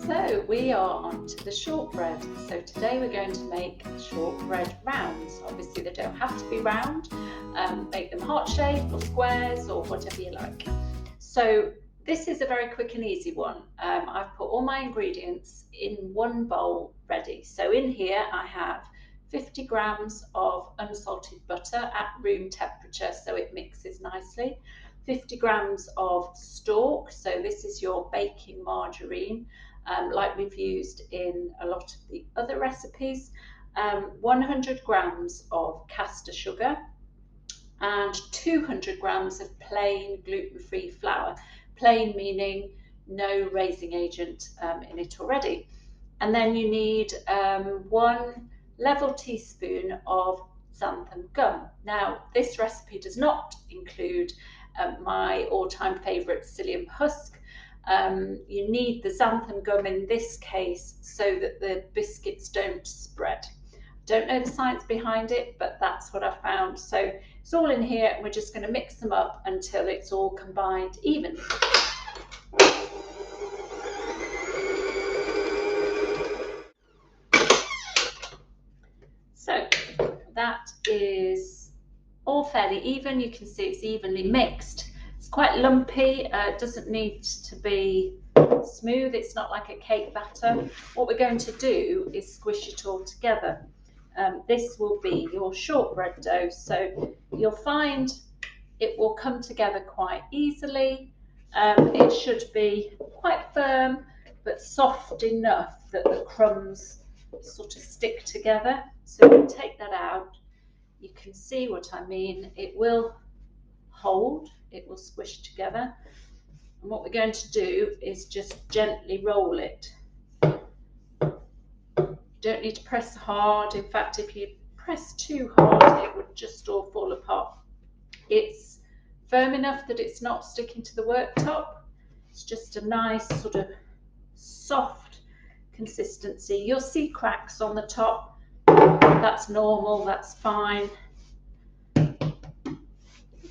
So we are on to the shortbread. So today we're going to make shortbread rounds. Obviously they don't have to be round. Make them heart shaped or squares or whatever you like. So this is a very quick and easy one. I've put all my ingredients in one bowl ready. So in here I have 50 grams of unsalted butter at room temperature so it mixes nicely. 50 grams of stalk, so this is your baking margarine, like we've used in a lot of the other recipes. 100 grams of caster sugar and 200 grams of plain gluten-free flour. Plain meaning no raising agent in it already. And then you need 1 level teaspoon of xanthan gum. Now this recipe does not include my all-time favourite psyllium husk. You need the xanthan gum in this case so that the biscuits don't spread. Don't know the science behind it, but that's what I found. So it's all in here and we're just going to mix them up until it's all combined evenly. So that is all fairly even. You can see it's evenly mixed. It's quite lumpy. It doesn't need to be smooth. It's not like a cake batter. What we're going to do is squish it all together. This will be your shortbread dough. So you'll find it will come together quite easily. It should be quite firm but soft enough that the crumbs sort of stick together. So when you take that out, you can see what I mean. It will hold, it will squish together. And what we're going to do is just gently roll it. You don't need to press hard. In fact, if you press too hard, it would just all fall apart. It's firm enough that it's not sticking to the worktop. It's just a nice sort of soft consistency. You'll see cracks on the top. That's normal, that's fine.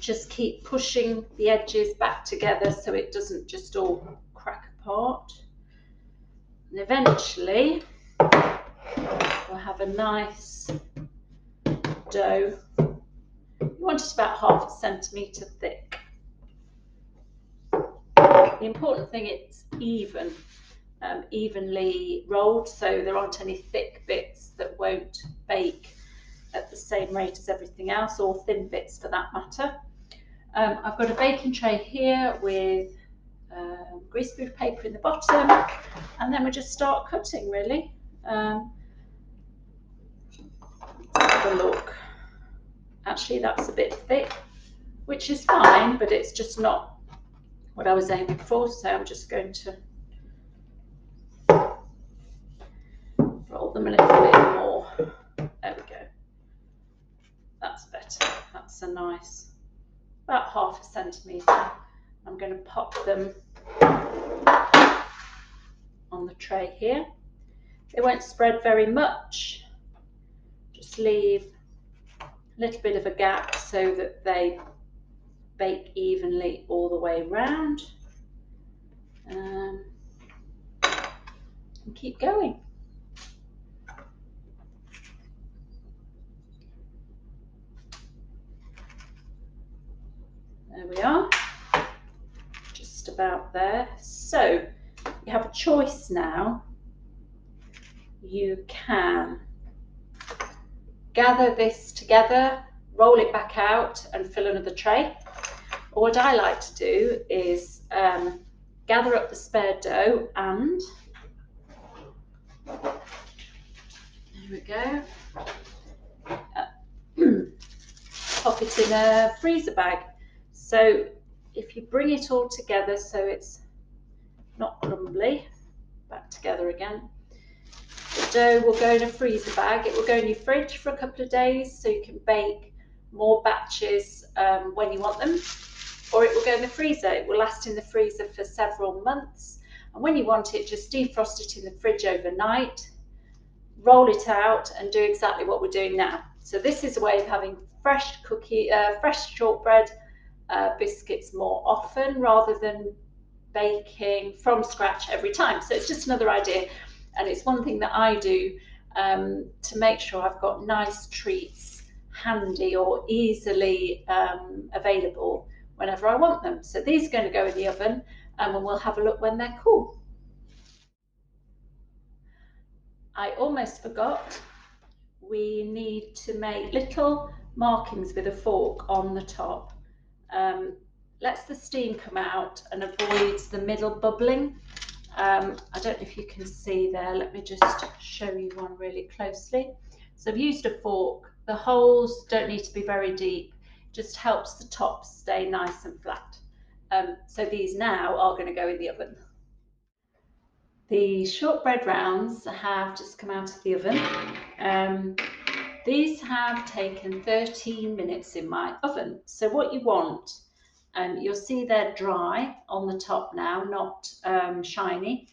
Just keep pushing the edges back together so it doesn't just all crack apart. And eventually we'll have a nice dough. You want it about 1/2 centimetre thick. The important thing is even, evenly rolled, so there aren't any thick bits that won't bake at the same rate as everything else, or thin bits for that matter. I've got a baking tray here with greaseproof paper in the bottom, and then we just start cutting really. Let's have a look. Actually, that's a bit thick, which is fine, but it's just not what I was aiming for, so I'm just going to roll them a little bit more. There we go. That's better. That's a nice, about 1/2 centimetre. I'm going to pop them on the tray here. They won't spread very much. Just leave a little bit of a gap so that they bake evenly all the way round. And keep going. There we are, just about there. So you have a choice now. You can gather this together, roll it back out and fill another tray. Or what I like to do is gather up the spare dough and, there we go, pop it in a freezer bag. So if you bring it all together so it's not crumbly, back together again, the dough will go in a freezer bag. It will go in your fridge for a couple of days so you can bake more batches when you want them, or it will go in the freezer. It will last in the freezer for several months, and when you want it, just defrost it in the fridge overnight, roll it out and do exactly what we're doing now. So this is a way of having fresh shortbread biscuits more often rather than baking from scratch every time. So it's just another idea, and it's one thing that I do to make sure I've got nice treats handy or easily available whenever I want them. So these are going to go in the oven, and we'll have a look when they're cool. I almost forgot, we need to make little markings with a fork on the top. Lets the steam come out and avoids the middle bubbling. I don't know if you can see there, let me just show you one really closely. So I've used a fork. The holes don't need to be very deep, just helps the top stay nice and flat. So these now are going to go in the oven. The shortbread rounds have just come out of the oven. These have taken 13 minutes in my oven. So what you want, you'll see they're dry on the top now, not shiny.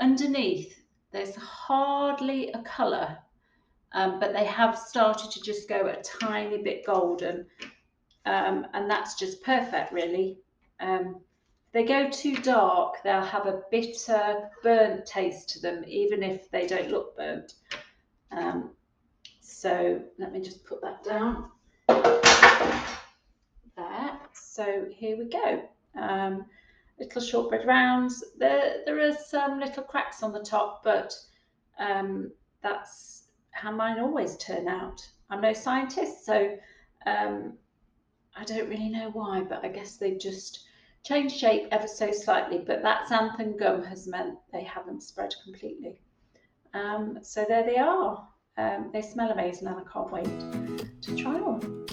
Underneath, there's hardly a colour, but they have started to just go a tiny bit golden, and that's just perfect, really. If they go too dark, they'll have a bitter, burnt taste to them, even if they don't look burnt. So let me just put that down there. So here we go. Little shortbread rounds. There are some little cracks on the top, but that's how mine always turn out. I'm no scientist, so I don't really know why, but I guess they've just changed shape ever so slightly. But that xanthan gum has meant they haven't spread completely. So there they are. They smell amazing, and I can't wait to try one.